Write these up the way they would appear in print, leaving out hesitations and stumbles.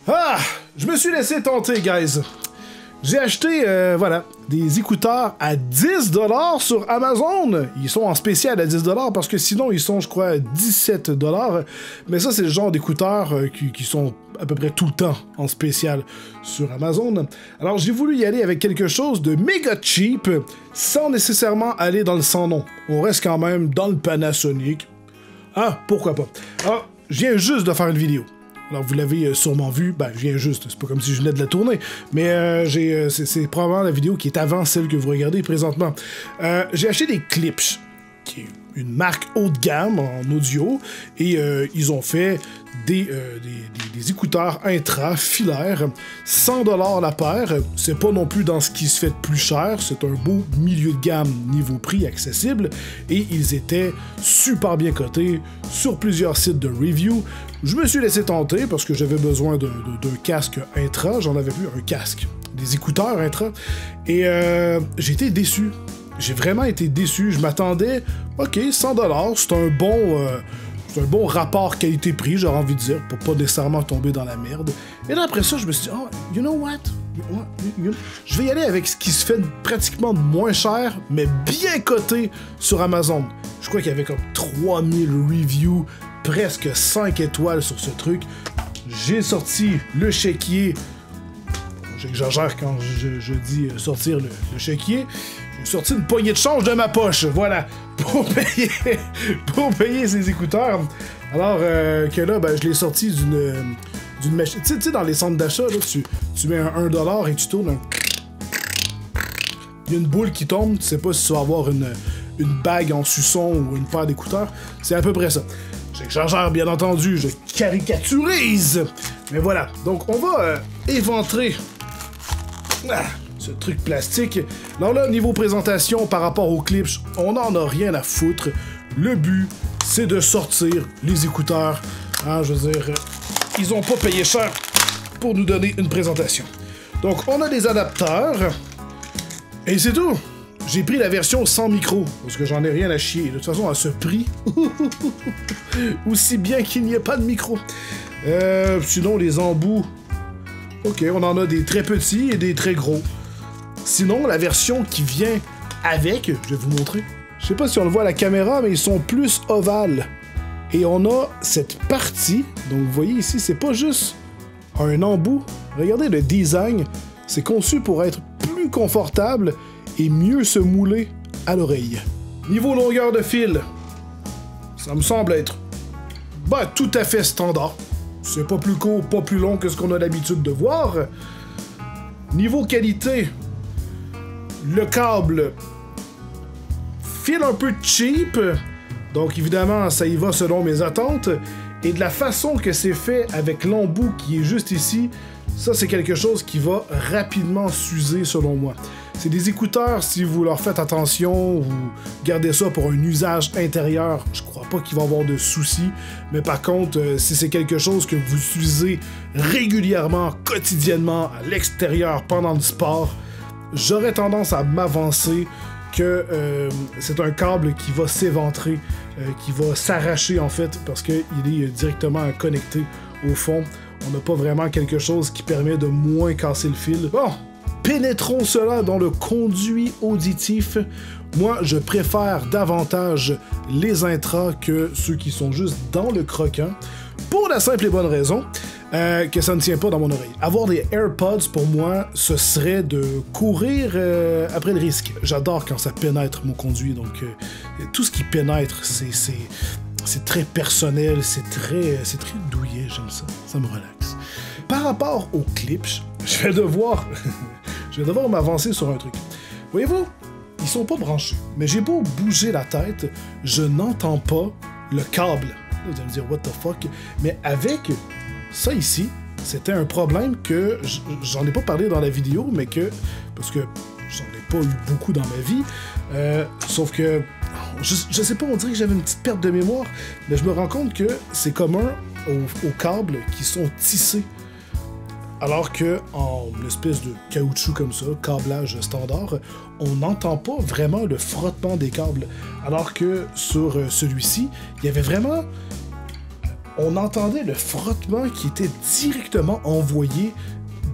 Ah! Je me suis laissé tenter, guys. J'ai acheté, voilà, des écouteurs à 10$ sur Amazon. Ils sont en spécial à 10$ parce que sinon, ils sont, je crois, à 17$. Mais ça, c'est le genre d'écouteurs qui sont à peu près tout le temps en spécial sur Amazon. Alors, j'ai voulu y aller avec quelque chose de méga cheap sans nécessairement aller dans le sans nom. On reste quand même dans le Panasonic. Ah, pourquoi pas. Alors, je viens juste de faire une vidéo. Alors, vous l'avez sûrement vu, ben, je viens juste, c'est pas comme si je venais de la tourner, mais c'est probablement la vidéo qui est avant celle que vous regardez présentement. J'ai acheté des Klipsch, qui est une marque haut de gamme en audio, et ils ont fait des écouteurs intra-filaires, 100$ la paire. C'est pas non plus dans ce qui se fait de plus cher, c'est un beau milieu de gamme niveau prix accessible, et ils étaient super bien cotés sur plusieurs sites de review. Je me suis laissé tenter parce que j'avais besoin d'un casque intra, j'en avais plus, un casque, des écouteurs intra, et j'ai été déçu. J'ai vraiment été déçu, je m'attendais, ok, 100$, c'est un bon rapport qualité-prix, j'aurais envie de dire, pour pas nécessairement tomber dans la merde. Et là, après ça, je me suis dit, oh, you know what? Je vais y aller avec ce qui se fait pratiquement moins cher, mais bien coté sur Amazon. Je crois qu'il y avait comme 3000 reviews, presque 5 étoiles sur ce truc. J'ai sorti le chéquier. J'exagère quand je dis sortir le chéquier. J'ai sorti une poignée de change de ma poche, voilà, pour payer ces écouteurs. Alors que là, ben, je l'ai sorti d'une machine. Tu sais, dans les centres d'achat, tu mets un 1$ et tu tournes il y a une boule qui tombe, tu sais pas si tu vas avoir une bague en suçon ou une paire d'écouteurs. C'est à peu près ça. J'exagère, bien entendu, je caricaturise. Mais voilà, donc on va éventrer ce truc plastique. Alors là, niveau présentation par rapport aux Klipsch, on n'en a rien à foutre. Le but, c'est de sortir les écouteurs. Hein, je veux dire, ils ont pas payé cher pour nous donner une présentation. Donc, on a des adapteurs. Et c'est tout. J'ai pris la version sans micro, parce que j'en ai rien à chier. De toute façon, à ce prix, aussi bien qu'il n'y ait pas de micro. Sinon, les embouts, ok, on en a des très petits et des très gros. Sinon, la version qui vient avec, je vais vous montrer. Je sais pas si on le voit à la caméra, mais ils sont plus ovales. Et on a cette partie, donc vous voyez ici, c'est pas juste un embout. Regardez le design, c'est conçu pour être plus confortable et mieux se mouler à l'oreille. Niveau longueur de fil, ça me semble être tout à fait standard. C'est pas plus court, pas plus long que ce qu'on a l'habitude de voir. Niveau qualité, le câble file un peu cheap, donc évidemment ça y va selon mes attentes, et de la façon que c'est fait avec l'embout qui est juste ici, ça c'est quelque chose qui va rapidement s'user selon moi. C'est des écouteurs, si vous leur faites attention, vous gardez ça pour un usage intérieur, je crois pas qu'il va y avoir de soucis, mais par contre, si c'est quelque chose que vous utilisez régulièrement, quotidiennement, à l'extérieur, pendant le sport, j'aurais tendance à m'avancer que c'est un câble qui va s'éventrer, qui va s'arracher en fait, parce qu'il est directement connecté au fond. On n'a pas vraiment quelque chose qui permet de moins casser le fil. Bon, pénétrons cela dans le conduit auditif. Moi, je préfère davantage les intras que ceux qui sont juste dans le croquant, pour la simple et bonne raison que ça ne tient pas dans mon oreille. Avoir des AirPods, pour moi, ce serait de courir après le risque. J'adore quand ça pénètre mon conduit, donc tout ce qui pénètre, c'est très personnel, c'est très douillet, j'aime ça, ça me relaxe. Par rapport aux Klipsch, je vais devoir m'avancer sur un truc. Voyez-vous, ils sont pas branchés, mais j'ai beau bouger la tête, je n'entends pas le câble. Vous allez me dire, what the fuck? Mais avec ça ici, c'était un problème que j'en ai pas parlé dans la vidéo, mais parce que j'en ai pas eu beaucoup dans ma vie, sauf que, je sais pas, on dirait que j'avais une petite perte de mémoire, mais je me rends compte que c'est commun aux câbles qui sont tissés. Alors que en espèce de caoutchouc comme ça, câblage standard, on n'entend pas vraiment le frottement des câbles. Alors que sur celui-ci, il y avait vraiment on entendait le frottement qui était directement envoyé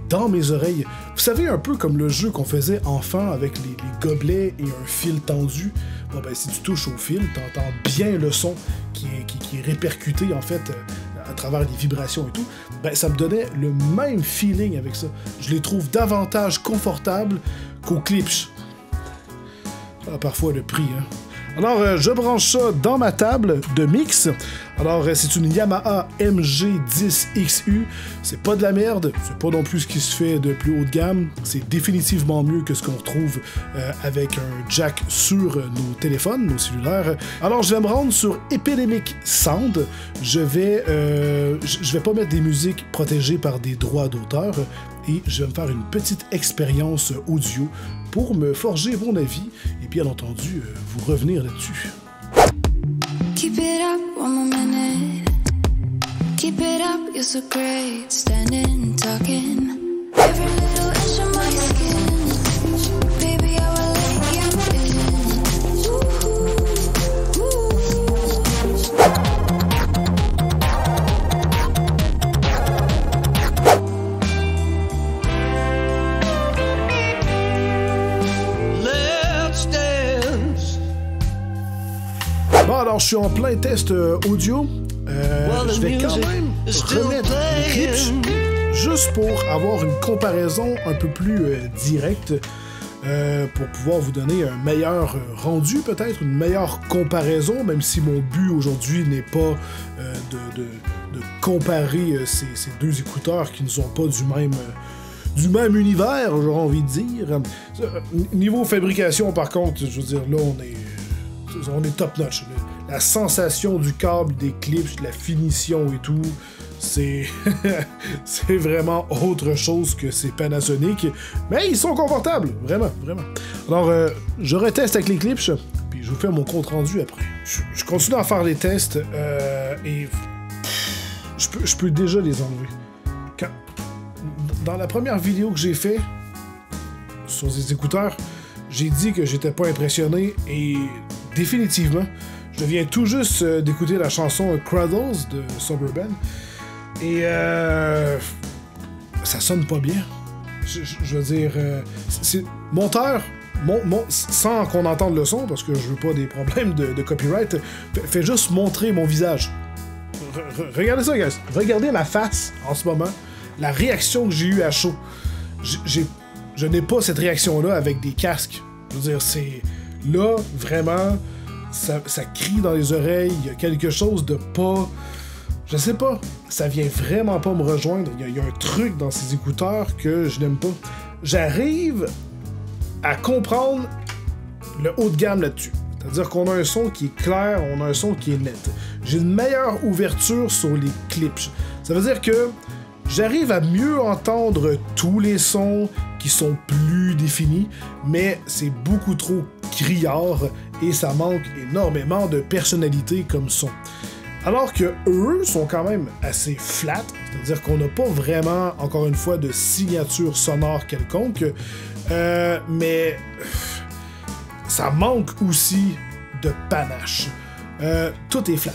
dans mes oreilles. Vous savez, un peu comme le jeu qu'on faisait enfant avec les gobelets et un fil tendu. Bon ben, si tu touches au fil, t'entends bien le son qui est répercuté, en fait, à travers les vibrations et tout. Ben, ça me donnait le même feeling avec ça. Je les trouve davantage confortables qu'au Klipsch. Ah, parfois le prix, hein. Alors, je branche ça dans ma table de mix. Alors, c'est une Yamaha MG10XU. C'est pas de la merde, c'est pas non plus ce qui se fait de plus haut de gamme. C'est définitivement mieux que ce qu'on retrouve avec un jack sur nos téléphones, nos cellulaires. Alors, je vais me rendre sur Epidemic Sound. Je vais pas mettre des musiques protégées par des droits d'auteur. Et je vais me faire une petite expérience audio pour me forger mon avis et bien entendu vous revenir là-dessus. Keep it up one more minute. Keep it up, you're so great. Standing, talking. Every little inch of my skin. Baby, I will let you in. Ooh, Bon, alors je suis en plein test audio. Je vais quand même remettre les clips juste pour avoir une comparaison un peu plus directe pour pouvoir vous donner un meilleur rendu, peut-être une meilleure comparaison, même si mon but aujourd'hui n'est pas de comparer ces deux écouteurs qui ne sont pas du même univers, j'aurais envie de dire. Niveau fabrication, par contre, je veux dire, là, on est top notch. La sensation du câble, des clips, la finition et tout, c'est vraiment autre chose que ces Panasonic. Mais ils sont confortables, vraiment, vraiment. Alors, je reteste avec les clips, puis je vous fais mon compte rendu après. Je continue à faire les tests et je peux déjà les enlever. Dans la première vidéo que j'ai fait sur les écouteurs, j'ai dit que j'étais pas impressionné et définitivement, je viens tout juste d'écouter la chanson Cradles de Suburban et ça sonne pas bien. Je veux dire, c'est monteur, sans qu'on entende le son, parce que je veux pas des problèmes de copyright, fait juste montrer mon visage. Regardez ça, guys. Regardez ma face en ce moment, la réaction que j'ai eue à chaud. Je n'ai pas cette réaction-là avec des casques. Je veux dire, c'est là, vraiment, ça crie dans les oreilles, il y a quelque chose de pas... Je sais pas, ça vient vraiment pas me rejoindre. Il y a un truc dans ces écouteurs que je n'aime pas. J'arrive à comprendre le haut de gamme là-dessus. C'est-à-dire qu'on a un son qui est clair, on a un son qui est net. J'ai une meilleure ouverture sur les clips. Ça veut dire que j'arrive à mieux entendre tous les sons qui sont plus définis, mais c'est beaucoup trop criard et ça manque énormément de personnalité comme son. Alors que eux sont quand même assez flat, c'est-à-dire qu'on n'a pas vraiment, encore une fois, de signature sonore quelconque, mais ça manque aussi de panache. Tout est flat.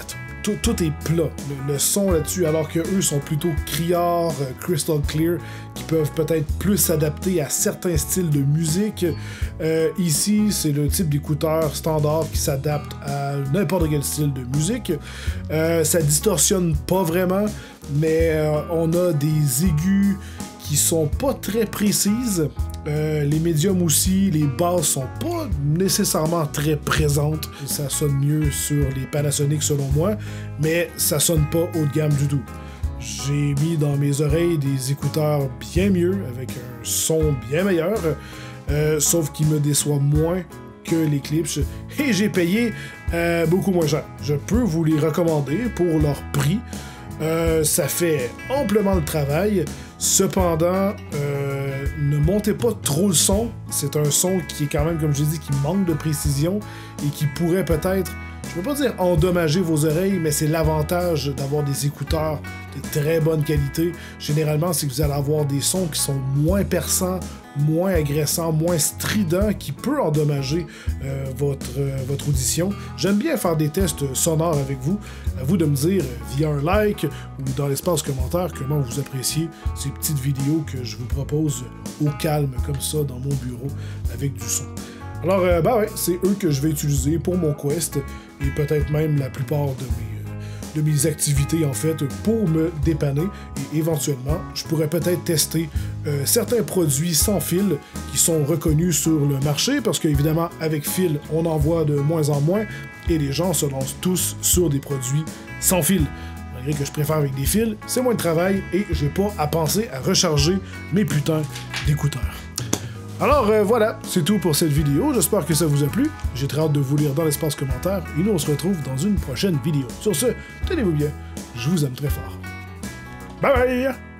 Tout est plat, le son là-dessus, alors que eux sont plutôt criards, crystal clear, qui peuvent peut-être plus s'adapter à certains styles de musique. Ici, c'est le type d'écouteur standard qui s'adapte à n'importe quel style de musique. Ça distorsionne pas vraiment, mais on a des aigus qui sont pas très précises. Les médiums aussi, les basses sont pas nécessairement très présentes. Ça sonne mieux sur les Panasonic selon moi, mais ça sonne pas haut de gamme du tout. J'ai mis dans mes oreilles des écouteurs bien mieux, avec un son bien meilleur, sauf qu'ils me déçoivent moins que les clips, et j'ai payé beaucoup moins cher. Je peux vous les recommander pour leur prix. Ça fait amplement le travail. Cependant, ne montez pas trop le son. C'est un son qui est quand même, comme je l'ai dit, qui manque de précision et qui pourrait peut-être, je ne veux pas dire endommager vos oreilles, mais c'est l'avantage d'avoir des écouteurs de très bonne qualité. Généralement, c'est que vous allez avoir des sons qui sont moins perçants, moins agressant, moins strident, qui peut endommager votre audition. J'aime bien faire des tests sonores avec vous. À vous de me dire via un like ou dans l'espace commentaire comment vous appréciez ces petites vidéos que je vous propose au calme, comme ça, dans mon bureau, avec du son. Alors, ben ouais, c'est eux que je vais utiliser pour mon quest, et peut-être même la plupart de mes activités, en fait, pour me dépanner. Et éventuellement, je pourrais peut-être tester certains produits sans fil qui sont reconnus sur le marché, parce qu'évidemment, avec fil, on en voit de moins en moins, et les gens se lancent tous sur des produits sans fil. Malgré que je préfère avec des fils, c'est moins de travail, et j'ai pas à penser à recharger mes putains d'écouteurs. Alors voilà, c'est tout pour cette vidéo, j'espère que ça vous a plu, j'ai très hâte de vous lire dans l'espace commentaire, et nous on se retrouve dans une prochaine vidéo. Sur ce, tenez-vous bien, je vous aime très fort. Bye bye!